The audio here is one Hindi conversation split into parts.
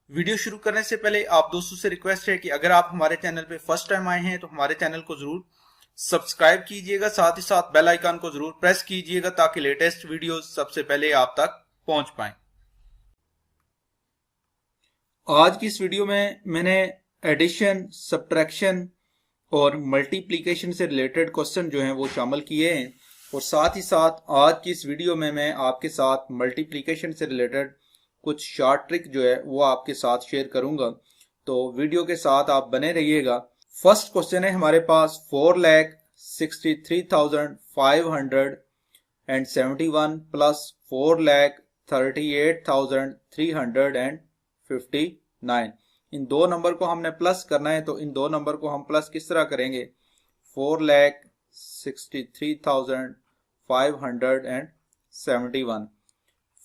वीडियो शुरू करने से पहले आप दोस्तों से रिक्वेस्ट है कि अगर आप हमारे चैनल पे फर्स्ट टाइम आए हैं तो हमारे चैनल को जरूर सब्सक्राइब कीजिएगा, साथ ही साथ बेल आइकन को जरूर प्रेस कीजिएगा ताकि लेटेस्ट वीडियो सबसे पहले आप तक पहुंच पाए। आज की इस वीडियो में मैंने एडिशन, सब्ट्रैक्शन और मल्टीप्लिकेशन से रिलेटेड क्वेश्चन जो हैं वो शामिल किए हैं और साथ ही साथ आज की इस वीडियो में मैं आपके साथ मल्टीप्लिकेशन से रिलेटेड कुछ शॉर्ट ट्रिक जो है वो आपके साथ शेयर करूंगा, तो वीडियो के साथ आप बने रहिएगा। फर्स्ट क्वेश्चन है हमारे पास 4,63,571 प्लस 4,38,359। इन दो नंबर को हमने प्लस करना है, तो इन दो नंबर को हम प्लस किस तरह करेंगे? 4,63,571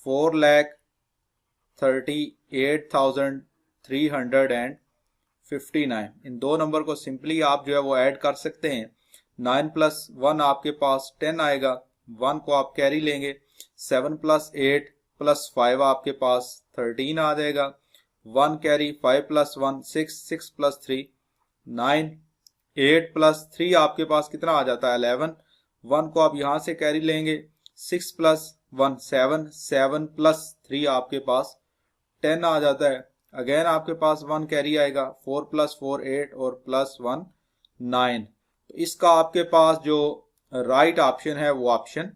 4,38,359। इन दो नंबर को सिंपली आप जो है वो ऐड कर सकते हैं। 9 प्लस 1 आपके पास 10 आएगा, 1 को आप कैरी लेंगे। 7 प्लस 8 प्लस 5 आपके पास 13 आ जाएगा। 1 कैरी, 5 प्लस 1 6, 6 प्लस 3 9, 8 प्लस 3 आपके पास कितना आ जाता है? 11। 1 को आप यहां से कैरी लेंगे। 6 प्लस 1 7, 7 प्लस 3 आपके पास 10 आ जाता है। अगेन आपके पास 1 कैरी आएगा। 4 प्लस 4 8 और प्लस 1 9। तो इसका आपके पास जो राइट ऑप्शन है वो ऑप्शन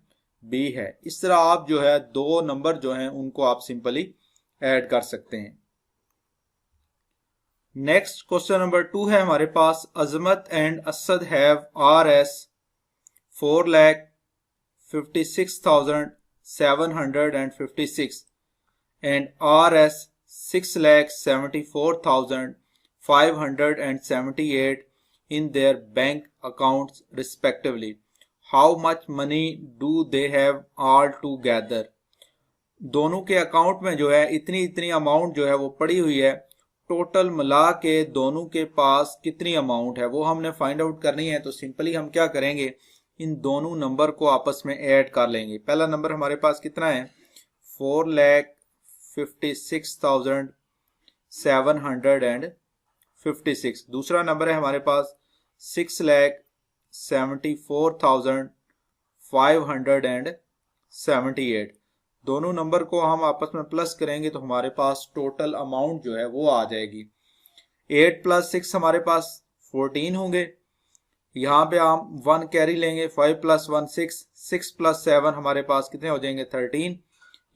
बी है। इस तरह आप जो है दो नंबर जो हैं उनको आप सिंपली ऐड कर सकते हैं। नेक्स्ट क्वेश्चन नंबर 2 है हमारे पास। Azmat and Asad have RS 4,56,756 and RS 6,74,578 in their bank accounts respectively. How much money do they have all together? दोनों के अकाउंट में जो है इतनी इतनी अमाउंट जो है वो पड़ी हुई है। टोटल मिला के दोनों के पास कितनी अमाउंट है वो हमने फाइंड आउट करनी है। तो सिंपली हम क्या करेंगे, इन दोनों नंबर को आपस में ऐड कर लेंगे। पहला नंबर हमारे पास कितना है? 4,56,756। दूसरा नंबर है हमारे पास 6,74,578। दोनों नंबर को हम आपस में प्लस करेंगे तो हमारे पास टोटल अमाउंट जो है वो आ जाएगी। 8 प्लस 6 हमारे पास 14 होंगे। यहाँ पे हम 1 कैरी लेंगे। 5 प्लस 1 6, 6 प्लस 7 हमारे पास कितने हो जाएंगे? 13।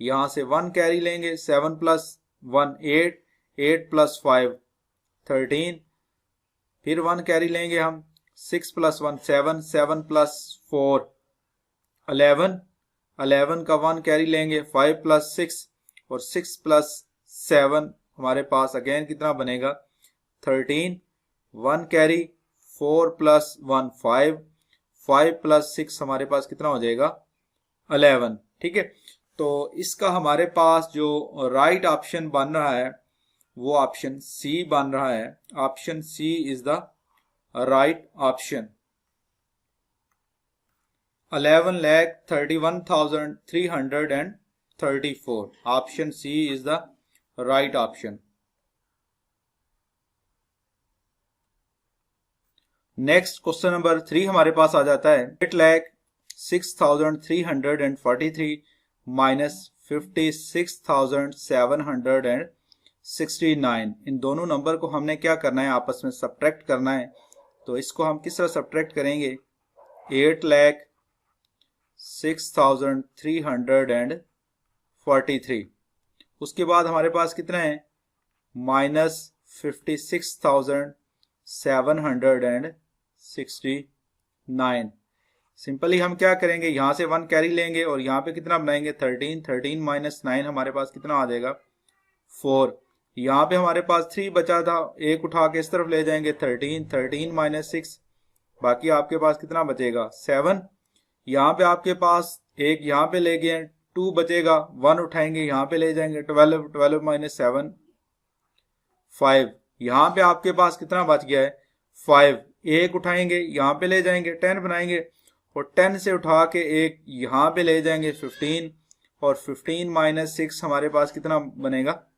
यहाँ से 1 कैरी लेंगे। 7 प्लस 1 8, 8 प्लस 5 13। फिर 1 कैरी लेंगे हम। 6 प्लस 1 7, 7 प्लस 4 11, 11 का 1 कैरी लेंगे। 5 प्लस 6 और 6 प्लस 7 हमारे पास अगेन कितना बनेगा? 13। 1 कैरी, 4 प्लस 1 5, 5 प्लस 6 हमारे पास कितना हो जाएगा? 11। ठीक है, तो इसका हमारे पास जो राइट ऑप्शन बन रहा है वो ऑप्शन सी बन रहा है। Option C is the right option. 11,31,334। Option C is the right option. Next question number 3 हमारे पास आ जाता है। 8,06,343 माइनस 56,769। इन दोनों नंबर को हमने क्या करना है? आपस में सब्ट्रैक्ट करना है। तो इसको हम किस तरह सब्ट्रैक्ट करेंगे? 8,06,343। उसके बाद हमारे पास कितना है? माइनस 56,769। सिंपली हम क्या करेंगे, यहां से 1 कैरी लेंगे और यहाँ पे कितना बनाएंगे? 13। 13 माइनस 9 हमारे पास कितना आ जाएगा? 4। यहाँ पे हमारे पास 3 बचा था, एक उठा के इस तरफ ले जाएंगे। 13, 13 माइनस 6, बाकी आपके पास कितना बचेगा? 7। यहाँ पे आपके पास एक यहाँ पे ले गए, 2 बचेगा। 1 उठाएंगे, यहाँ पे ले जाएंगे। 12, 12 माइनस 7 5। यहाँ पे आपके पास कितना बच गया है? 5। एक उठाएंगे, यहाँ पे ले जाएंगे, 10 बनाएंगे और 10 से उठा के एक यहाँ पे ले जाएंगे 15 और 15 माइनस 6 हमारे पास कितना बनेगा?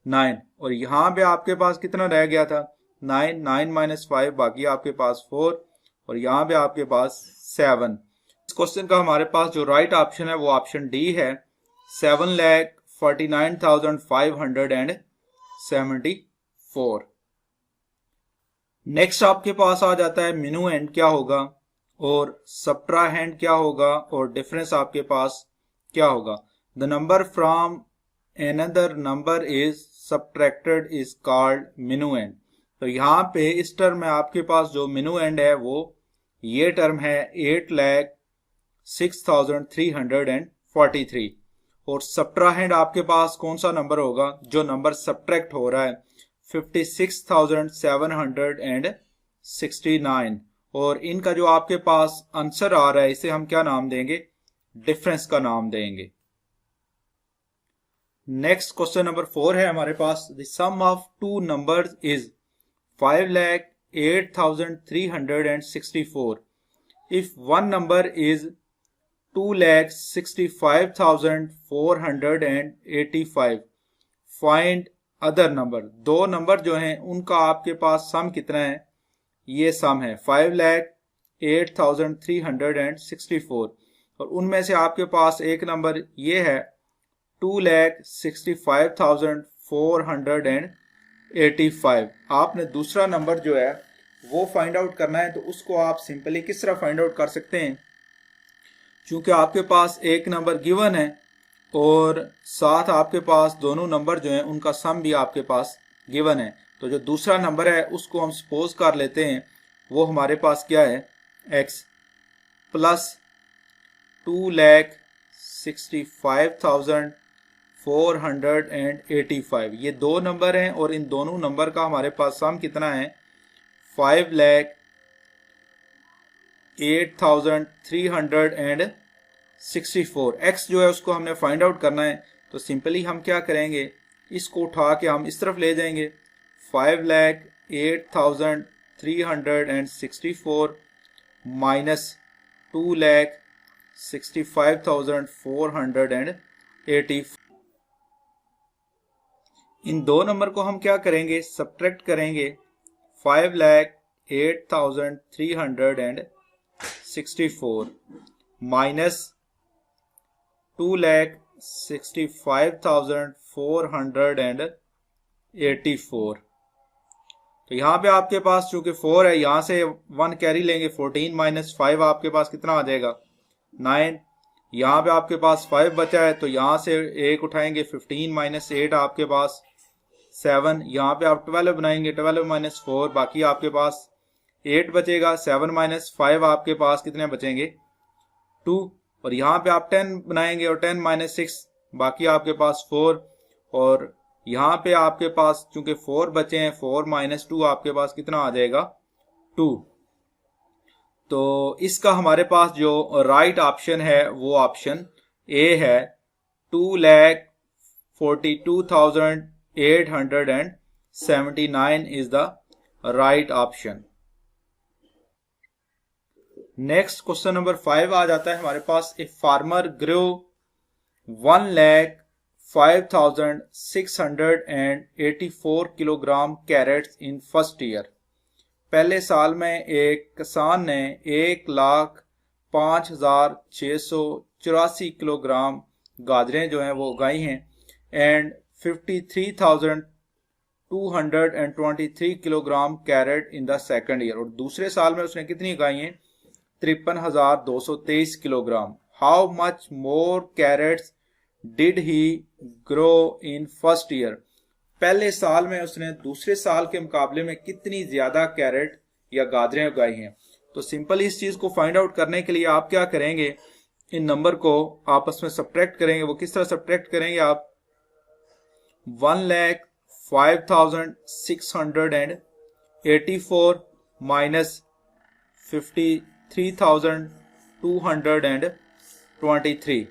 9, और यहाँ पे आपके पास कितना रह गया था 9, 9 माइनस 5, बाकी आपके पास 4, और यहाँ पे आपके पास 7। इस क्वेश्चन का हमारे पास जो राइट ऑप्शन है वो ऑप्शन डी है, 7,49,574। नेक्स्ट आपके पास आ जाता है मिनुएंड क्या होगा और सब्ट्राहेंड क्या होगा और डिफरेंस आपके पास क्या होगा। The number from another number is subtracted is called minuend. तो यहाँ पे इस टर्म में आपके पास जो मिनुएंड है वो ये टर्म है 8,06,343, और सब्ट्राहेंड आपके पास कौन सा नंबर होगा, जो नंबर सब्ट्रैक्ट हो रहा है 56,769, और इनका जो आपके पास आंसर आ रहा है इसे हम क्या नाम देंगे, डिफरेंस का नाम देंगे। नेक्स्ट क्वेश्चन नंबर 4 है हमारे पास, the sum of two numbers is 5,08,364 if one number is 2,65,485 find other number. दो नंबर जो हैं उनका आपके पास सम कितना है, ये सम है 5,08,364, और उनमें से आपके पास एक नंबर ये है 2,65,485। आपने दूसरा नंबर जो है वो फाइंड आउट करना है, तो उसको आप सिंपली किस तरह फाइंड आउट कर सकते हैं, क्योंकि आपके पास एक नंबर गिवन है और साथ आपके पास दोनों नंबर जो हैं उनका सम भी आपके पास गिवन है। तो जो दूसरा नंबर है उसको हम सपोज कर लेते हैं, वो हमारे पास क्या है x प्लस 2,65,485। ये दो नंबर हैं और इन दोनों नंबर का हमारे पास सम कितना है 5,08,364। x जो है उसको हमने फाइंड आउट करना है, तो सिंपली हम क्या करेंगे, इसको उठा के हम इस तरफ ले जाएंगे 5,08,364 माइनस 2,65,480। इन दो नंबर को हम क्या करेंगे, सब्ट्रैक्ट करेंगे 5,08,364 माइनस 2,65,484। तो यहाँ पे आपके पास चूंकि 4 है, यहाँ से 1 कैरी लेंगे, 14 माइनस 5 आपके पास कितना आ जाएगा 9। यहाँ पे आपके पास 5 बचा है, तो यहाँ से 1 उठाएंगे, 15 माइनस 8 आपके पास 7। यहाँ पे आप 12 बनाएंगे, 12 माइनस 4, बाकी आपके पास 8 बचेगा। 7 माइनस 5 आपके पास कितने बचेंगे 2, और यहाँ पे आप 10 बनाएंगे और 10 माइनस 6 बाकी आपके पास 4, और यहाँ पे आपके पास चूंकि 4 बचे हैं, 4 माइनस 2 आपके पास कितना आ जाएगा 2। तो इसका हमारे पास जो राइट ऑप्शन है वो ऑप्शन ए है, 2,42,879 is the right option. Next question number 5 आ जाता है हमारे पास, a farmer grow 1,05,684 kilogram carrots in first year. पहले साल में एक किसान ने 1,05,684 किलोग्राम गाजरें जो हैं वो उगाई हैं, and 53,223 kilogram carrot in the second year. और दूसरे साल में उसने कितनी उगाई हैं 53,223 kilogram. How much more carrots did he grow in first year. पहले साल में उसने दूसरे साल के मुकाबले में कितनी ज्यादा कैरेट या गाजरें उगाई हैं। तो सिंपल इस चीज को फाइंड आउट करने के लिए आप क्या करेंगे, इन नंबर को आपस में सब्ट्रैक्ट करेंगे। वो किस तरह सब्ट्रैक्ट करेंगे, आप 1,05,684 माइनस 53,223,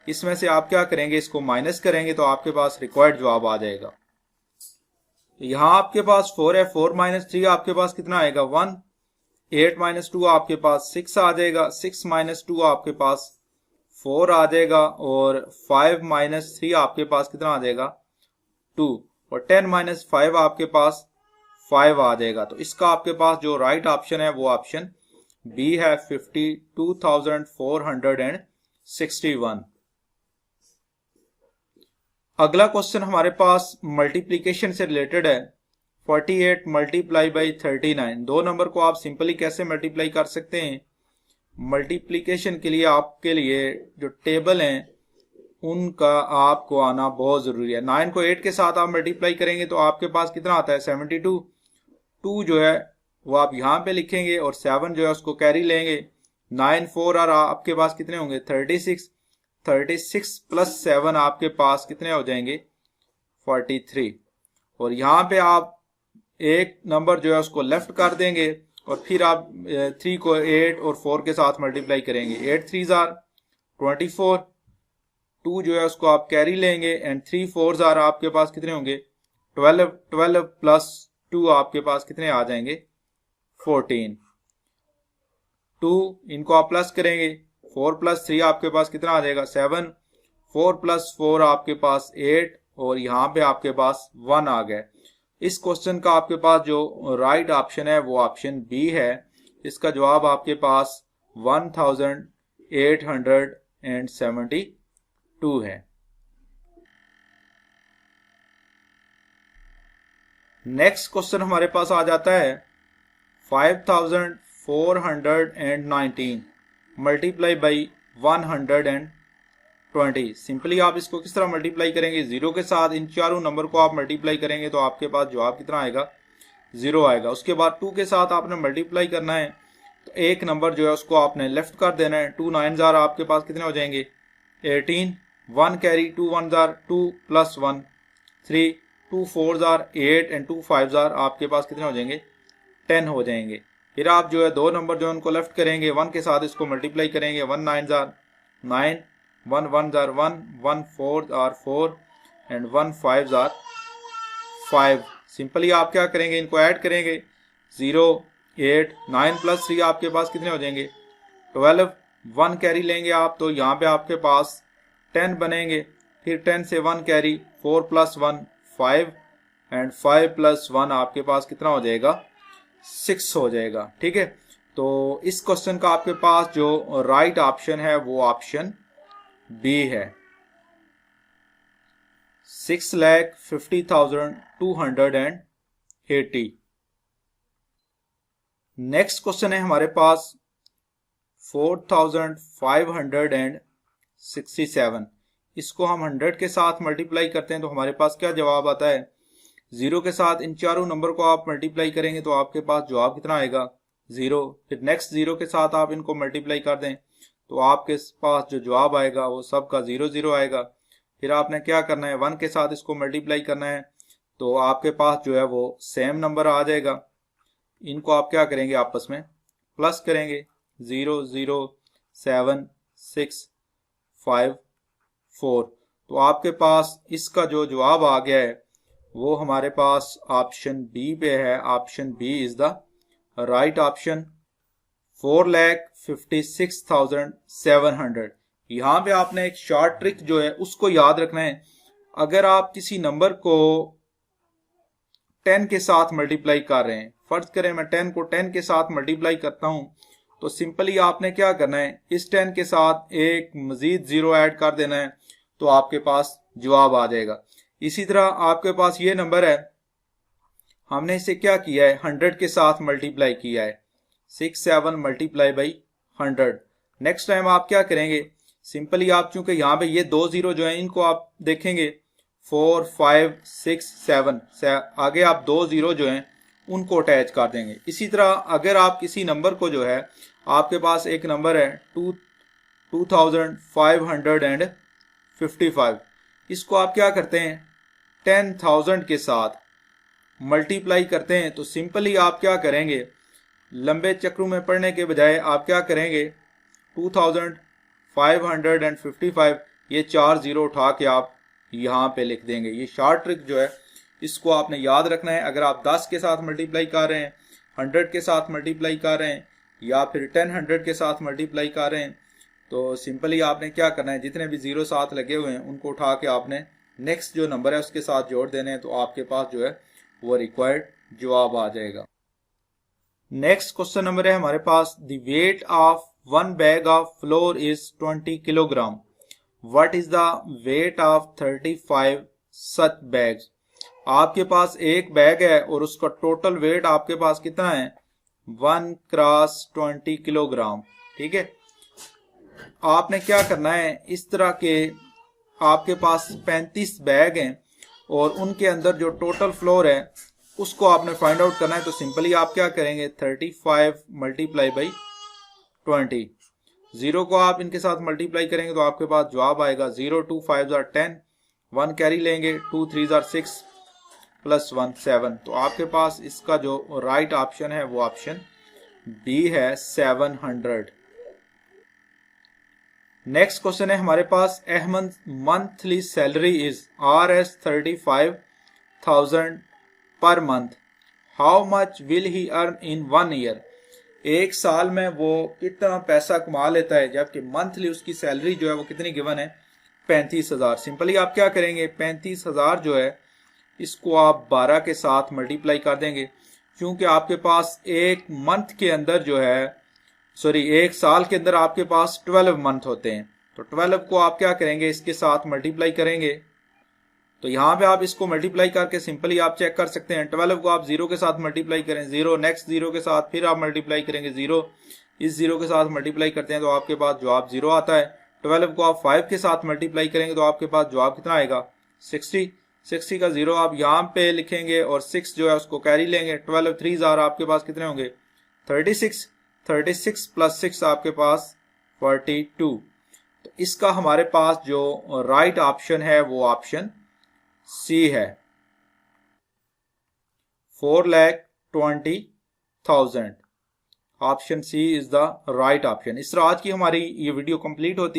इसमें से आप क्या करेंगे, इसको माइनस करेंगे तो आपके पास रिक्वायर्ड जवाब आ जाएगा। यहां आपके पास 4 है, 4 माइनस 3 आपके पास कितना आएगा 1, 8 माइनस 2 आपके पास 6 आ जाएगा, 6 माइनस 2 आपके पास 4 आ जाएगा, और 5 माइनस 3 आपके पास कितना आ जाएगा 2। और 10 माइनस 5 आपके पास 5 आ जाएगा। तो इसका आपके पास जो राइट ऑप्शन है वो ऑप्शन बी है, 52,461। अगला क्वेश्चन हमारे पास मल्टीप्लीकेशन से रिलेटेड है। 48 मल्टीप्लाई बाई 39, दो नंबर को आप सिंपली कैसे मल्टीप्लाई कर सकते हैं। मल्टीप्लीकेशन के लिए आपके लिए जो टेबल हैं उनका आपको आना बहुत जरूरी है। 9 को 8 के साथ आप मल्टीप्लाई करेंगे तो आपके पास कितना आता है 72। 2 जो है वो आप यहाँ पे लिखेंगे और 7 जो है उसको कैरी लेंगे। 9 4 और आपके पास कितने होंगे 36। 36 प्लस 7 आपके पास कितने हो जाएंगे 43। और यहाँ पे आप एक नंबर जो है उसको लेफ्ट कर देंगे और फिर आप 3 को 8 और 4 के साथ मल्टीप्लाई करेंगे। 8 3 आर 24। 2 जो है उसको आप कैरी लेंगे एंड 3 4 आर आपके पास कितने होंगे 12। 12 प्लस 2 आपके पास कितने आ जाएंगे 14। 2 इनको आप प्लस करेंगे। 4 प्लस 3 आपके पास कितना आ जाएगा 7। 4 प्लस 4 आपके पास 8 और यहाँ पे आपके पास 1 आ गया। इस क्वेश्चन का आपके पास जो राइट ऑप्शन है वो ऑप्शन बी है। इसका जवाब आपके पास 1872 है। नेक्स्ट क्वेश्चन हमारे पास आ जाता है 5419 मल्टीप्लाई बाई 120। सिंपली आप इसको किस तरह मल्टीप्लाई करेंगे, जीरो के साथ इन चारों नंबर को आप मल्टीप्लाई करेंगे तो आपके पास जवाब कितना आएगा 0 आएगा। उसके बाद 2 के साथ आपने मल्टीप्लाई करना है तो एक नंबर जो है उसको आपने लेफ्ट कर देना है। 2 9 जार आपके पास कितने हो जाएंगे 18। 1 carry 2 1 jar 2 plus 1 3। 2 4 jar 8 and 2 5 jar आपके पास कितने हो जाएंगे 10 हो जाएंगे। फिर आप जो है दो नंबर जो उनको लेफ्ट करेंगे 1 के साथ इसको मल्टीप्लाई करेंगे। 1 9 jar 9 1 1 jar 1 1 4 jar 4 and 1 5 jar 5। Simply आप क्या करेंगे इनको ऐड करेंगे 0 8 9 प्लस 3 आपके पास कितने हो जाएंगे 12। 1 कैरी लेंगे आप तो यहाँ पे आपके पास 10 बनेंगे। फिर 10 से 1 कैरी 4 प्लस 1 5 एंड 5 प्लस 1 आपके पास कितना हो जाएगा 6 हो जाएगा। ठीक है, तो इस क्वेश्चन का आपके पास जो राइट ऑप्शन है वो ऑप्शन बी है, 6,50,280। नेक्स्ट क्वेश्चन है हमारे पास 4,567। इसको हम 100 के साथ मल्टीप्लाई करते हैं तो हमारे पास क्या जवाब आता है। 0 के साथ इन चारों नंबर को आप मल्टीप्लाई करेंगे तो आपके पास जवाब कितना आएगा 0। फिर नेक्स्ट 0 के साथ आप इनको मल्टीप्लाई कर दें तो आपके पास जो जवाब आएगा वो सबका 0 0 आएगा। फिर आपने क्या करना है 1 के साथ इसको मल्टीप्लाई करना है तो आपके पास जो है वो सेम नंबर आ जाएगा। इनको आप क्या करेंगे आपस में प्लस करेंगे 0 0 7 6 5 4। तो आपके पास इसका जो जवाब आ गया है वो हमारे पास ऑप्शन बी पे है। Option B is the right option, 4,56,700। यहाँ पे आपने एक शॉर्ट ट्रिक जो है उसको याद रखना है। अगर आप किसी नंबर को 10 के साथ मल्टीप्लाई कर रहे हैं, फर्ज करें मैं 10 को 10 के साथ मल्टीप्लाई करता हूं तो सिंपली आपने क्या करना है इस 10 के साथ एक मजीद 0 ऐड कर देना है तो आपके पास जवाब आ जाएगा। इसी तरह आपके पास ये नंबर है, हमने इसे क्या किया है 100 के साथ मल्टीप्लाई किया है, 6 7 मल्टीप्लाई बाई 100। नेक्स्ट टाइम आप क्या करेंगे सिंपली आप चूंकि यहाँ पे ये 2 0 जो है इनको आप देखेंगे 4 5 6 7 से आगे आप 2 0 जो हैं उनको अटैच कर देंगे। इसी तरह अगर आप किसी नंबर को जो है आपके पास एक नंबर है 2555, इसको आप क्या करते हैं 10,000 के साथ मल्टीप्लाई करते हैं तो सिंपली आप क्या करेंगे लंबे चक्रों में पढ़ने के बजाय आप क्या करेंगे 2555 ये 4 0 उठा के आप यहाँ पे लिख देंगे। ये शॉर्ट ट्रिक जो है इसको आपने याद रखना है। अगर आप 10 के साथ मल्टीप्लाई कर रहे हैं, 100 के साथ मल्टीप्लाई कर रहे हैं या फिर 10 100 के साथ मल्टीप्लाई कर रहे हैं तो सिंपली आपने क्या करना है जितने भी 0 साथ लगे हुए हैं उनको उठा के आपने नेक्स्ट जो नंबर है उसके साथ जोड़ देने हैं, तो आपके पास जो है वो रिक्वायर्ड जवाब आ जाएगा। नेक्स्ट क्वेश्चन नंबर है हमारे पास, the weight of one bag of flour is 20 kilogram, what is the weight of 35 such bags. आपके पास एक बैग है और उसका टोटल वेट आपके पास कितना है, 1 क्रॉस 20 किलोग्राम। ठीक है, आपने क्या करना है, इस तरह के आपके पास 35 बैग हैं और उनके अंदर जो टोटल फ्लोर है उसको आपने फाइंड आउट करना है। तो सिंपली आप क्या करेंगे, 35 मल्टीप्लाई बाई 20, 0 को आप इनके साथ मल्टीप्लाई करेंगे तो आपके पास जवाब आएगा 0 2 5 10, 1 कैरी लेंगे, 2 3 6 प्लस 1 7। तो आपके पास इसका जो राइट ऑप्शन है वो ऑप्शन बी है 700। नेक्स्ट क्वेश्चन है हमारे पास, Ahmad monthly salary is RS 35,000 per month, how much will he earn in 1 year. एक साल में वो कितना पैसा कमा लेता है, जबकि मंथली उसकी सैलरी जो है वो कितनी गिवन है, 35,000। सिंपली आप क्या करेंगे, 35,000 जो है इसको आप 12 के साथ मल्टीप्लाई कर देंगे, क्योंकि आपके पास एक मंथ के अंदर जो है एक साल के अंदर आपके पास 12 मंथ होते हैं। तो 12 को आप क्या करेंगे, इसके साथ मल्टीप्लाई करेंगे। तो यहाँ पे आप इसको मल्टीप्लाई करके सिंपली आप चेक कर सकते हैं, 12 को आप 0 के साथ मल्टीप्लाई करें, 0 नेक्स्ट 0 के साथ फिर आप मल्टीप्लाई करेंगे, 0 इस 0 के साथ मल्टीप्लाई करते हैं तो आपके पास जवाब 0 आता है। 12 को आप 5 के साथ मल्टीप्लाई करेंगे तो आपके पास जवाब कितना आएगा, 60। 60 का 0 आप यहाँ पे लिखेंगे और 6 जो है उसको कैरी लेंगे, 12 3 आपके पास कितने होंगे, 36। 36 प्लस 6 आपके पास 42। तो इसका हमारे पास जो राइट ऑप्शन है वो ऑप्शन सी है, 4,20,000। Option C is the right option. इस तरह आज की हमारी ये वीडियो कंप्लीट होती है।